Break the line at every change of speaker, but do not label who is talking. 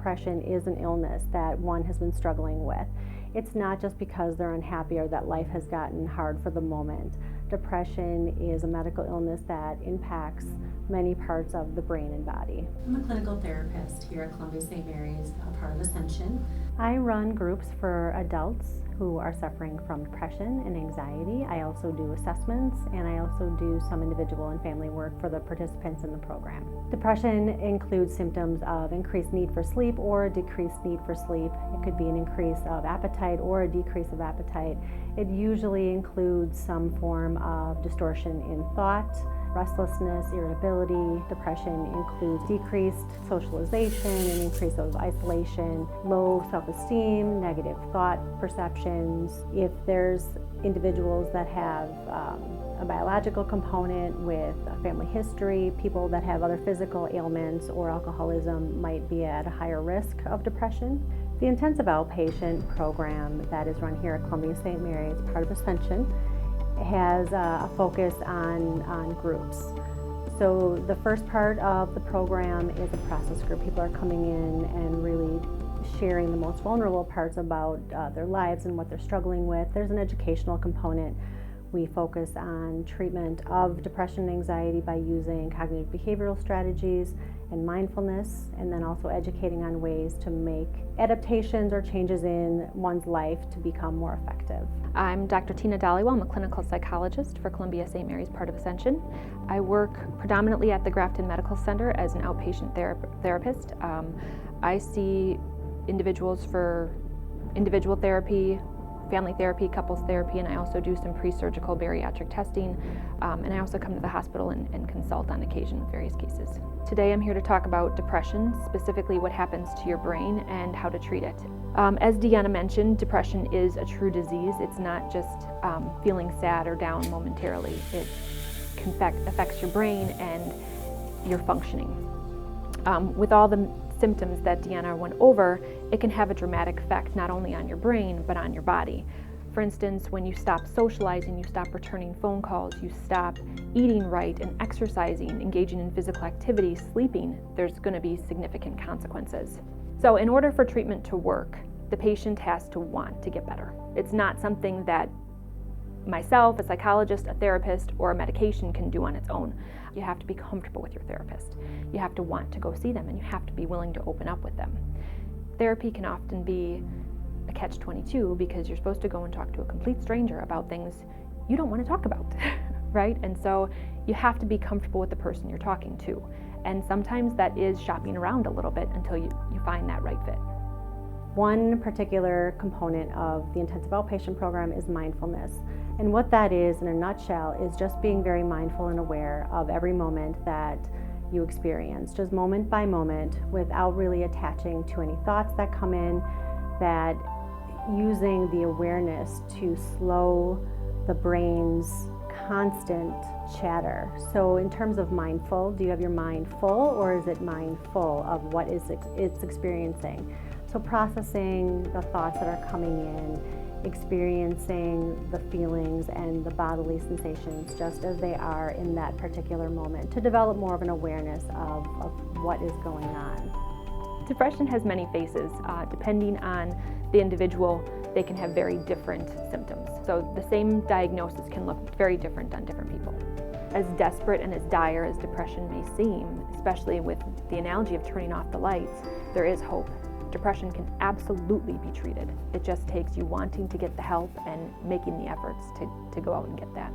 depression is an illness that one has been struggling with. It's not just because they're unhappy or that life has gotten hard for the moment. Depression is a medical illness that impacts many parts of the brain and body.
I'm a clinical therapist here at Columbia St. Mary's, a part of Ascension.
I run groups for adults who are suffering from depression and anxiety. I also do assessments, and I also do some individual and family work for the participants in the program. Depression includes symptoms of increased need for sleep or decreased need for sleep. It could be an increase of appetite or a decrease of appetite. It usually includes some form of distortion in thought, restlessness, irritability. Depression includes decreased socialization, an increase of isolation, low self-esteem, negative thought perceptions. If there's individuals that have a biological component with a family history, people that have other physical ailments or alcoholism might be at a higher risk of depression. The intensive outpatient program that is run here at Columbia St. Mary's, part of Ascension, has a focus on groups. So the first part of the program is a process group. People are coming in and really sharing the most vulnerable parts about their lives and what they're struggling with. There's an educational component. We focus on treatment of depression and anxiety by using cognitive behavioral strategies and mindfulness, and then also educating on ways to make adaptations or changes in one's life to become more effective.
I'm Dr. Tina Dollywell. I'm a clinical psychologist for Columbia St. Mary's, part of Ascension. I work predominantly at the Grafton Medical Center as an outpatient therapist. I see individuals for individual therapy, family therapy, couples therapy, and I also do some pre-surgical bariatric testing, and I also come to the hospital and consult on occasion with various cases. Today I'm here to talk about depression, specifically what happens to your brain and how to treat it. As Deanna mentioned, depression is a true disease. It's not just feeling sad or down momentarily. It affects your brain and your functioning. With all the symptoms that Deanna went over, it can have a dramatic effect not only on your brain but on your body. For instance, when you stop socializing, you stop returning phone calls, you stop eating right and exercising, engaging in physical activity, sleeping, there's going to be significant consequences. So in order for treatment to work, the patient has to want to get better. It's not something that myself, a psychologist, a therapist, or a medication can do on its own. You have to be comfortable with your therapist. You have to want to go see them, and you have to be willing to open up with them. Therapy can often be a catch-22 because you're supposed to go and talk to a complete stranger about things you don't want to talk about, right? And so you have to be comfortable with the person you're talking to. And sometimes that is shopping around a little bit until you find that right fit.
One particular component of the intensive outpatient program is mindfulness. And what that is, in a nutshell, is just being very mindful and aware of every moment that you experience, just moment by moment, without really attaching to any thoughts that come in, that using the awareness to slow the brain's constant chatter. So in terms of mindful, do you have your mind full, or is it mindful of what it's experiencing? So processing the thoughts that are coming in, experiencing the feelings and the bodily sensations just as they are in that particular moment, to develop more of an awareness of what is going on.
Depression has many faces. Depending on the individual, they can have very different symptoms. So the same diagnosis can look very different on different people. As desperate and as dire as depression may seem, especially with the analogy of turning off the lights, there is hope. Depression can absolutely be treated. It just takes you wanting to get the help and making the efforts to go out and get that.